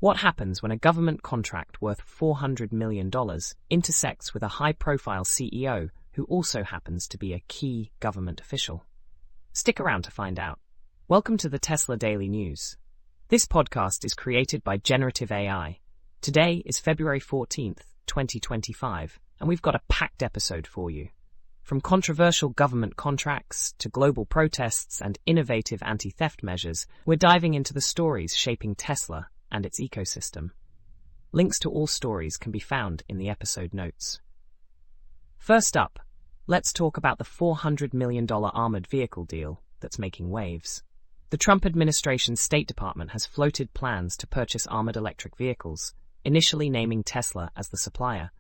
What happens when a government contract worth $400 million intersects with a high-profile CEO who also happens to be a key government official? Stick around to find out. Welcome to the Tesla Daily News. This podcast is created by Generative AI. Today is February 14th, 2025, and we've got a packed episode for you. From controversial government contracts to global protests and innovative anti-theft measures, we're diving into the stories shaping Tesla and its ecosystem. Links to all stories can be found in the episode notes. First up, let's talk about the $400 million armored vehicle deal that's making waves. The Trump administration's State Department has floated plans to purchase armored electric vehicles, initially naming Tesla as the supplier.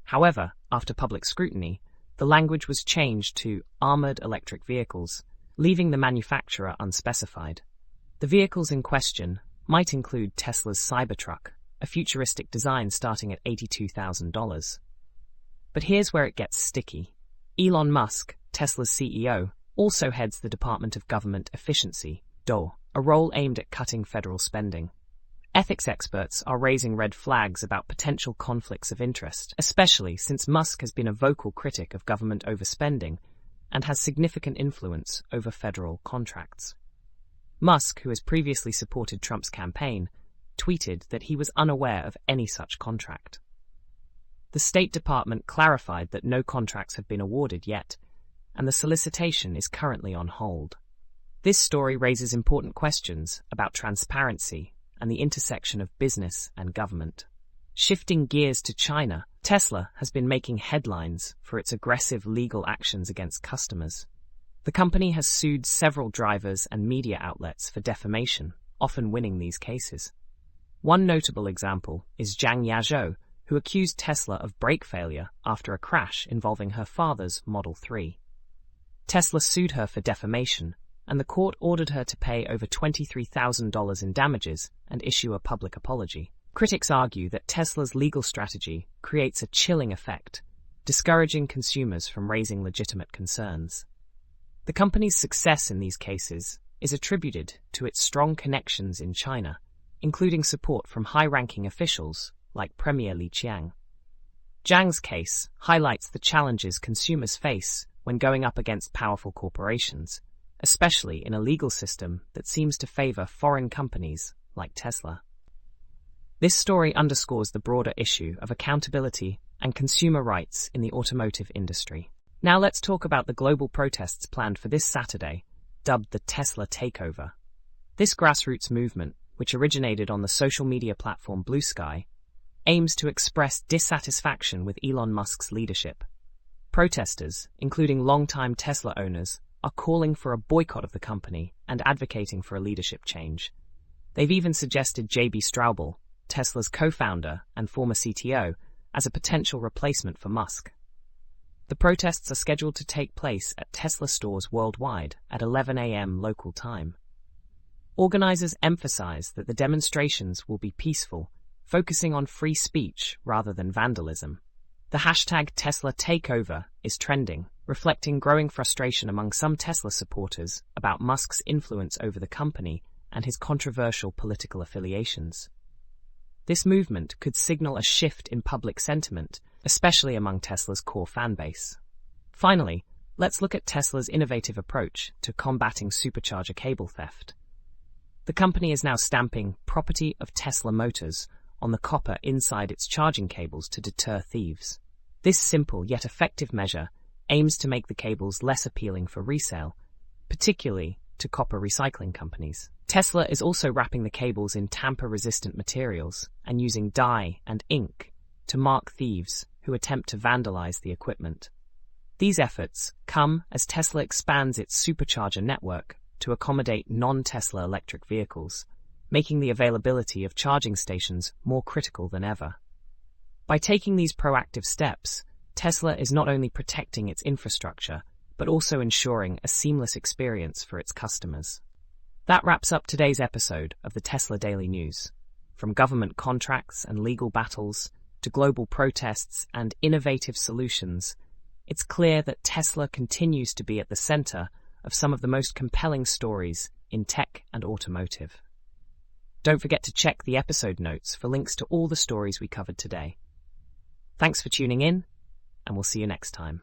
However, after public scrutiny, the language was changed to armored electric vehicles, leaving the manufacturer unspecified. The vehicles in question might include Tesla's Cybertruck, a futuristic design starting at $82,000. But here's where it gets sticky. Elon Musk, Tesla's CEO, also heads the Department of Government Efficiency, DOE, a role aimed at cutting federal spending. Ethics experts are raising red flags about potential conflicts of interest, especially since Musk has been a vocal critic of government overspending and has significant influence over federal contracts. Musk, who has previously supported Trump's campaign, tweeted that he was unaware of any such contract. The State Department clarified that no contracts have been awarded yet, and the solicitation is currently on hold. This story raises important questions about transparency and the intersection of business and government. Shifting gears to China, Tesla has been making headlines for its aggressive legal actions against customers. The company has sued several drivers and media outlets for defamation, often winning these cases. One notable example is Zhang Yazhou, who accused Tesla of brake failure after a crash involving her father's Model 3. Tesla sued her for defamation, and the court ordered her to pay over $23,000 in damages and issue a public apology. Critics argue that Tesla's legal strategy creates a chilling effect, discouraging consumers from raising legitimate concerns. The company's success in these cases is attributed to its strong connections in China, including support from high-ranking officials like Premier Li Qiang. Zhang's case highlights the challenges consumers face when going up against powerful corporations, especially in a legal system that seems to favor foreign companies like Tesla. This story underscores the broader issue of accountability and consumer rights in the automotive industry. Now let's talk about the global protests planned for this Saturday, dubbed the Tesla Takeover. This grassroots movement, which originated on the social media platform Blue Sky, aims to express dissatisfaction with Elon Musk's leadership. Protesters, including longtime Tesla owners, are calling for a boycott of the company and advocating for a leadership change. They've even suggested J.B. Straubel, Tesla's co-founder and former CTO, as a potential replacement for Musk. The protests are scheduled to take place at Tesla stores worldwide at 11 a.m. local time. Organizers emphasize that the demonstrations will be peaceful, focusing on free speech rather than vandalism. The hashtag Tesla Takeover is trending, reflecting growing frustration among some Tesla supporters about Musk's influence over the company and his controversial political affiliations. This movement could signal a shift in public sentiment, especially among Tesla's core fanbase. Finally, let's look at Tesla's innovative approach to combating supercharger cable theft. The company is now stamping "Property of Tesla Motors" on the copper inside its charging cables to deter thieves. This simple yet effective measure aims to make the cables less appealing for resale, particularly to copper recycling companies. Tesla is also wrapping the cables in tamper-resistant materials and using dye and ink to mark thieves who attempt to vandalize the equipment. These efforts come as Tesla expands its Supercharger network to accommodate non-Tesla electric vehicles, making the availability of charging stations more critical than ever. By taking these proactive steps, Tesla is not only protecting its infrastructure, but also ensuring a seamless experience for its customers. That wraps up today's episode of the Tesla Daily News. From government contracts and legal battles to global protests and innovative solutions, it's clear that Tesla continues to be at the center of some of the most compelling stories in tech and automotive. Don't forget to check the episode notes for links to all the stories we covered today. Thanks for tuning in, and we'll see you next time.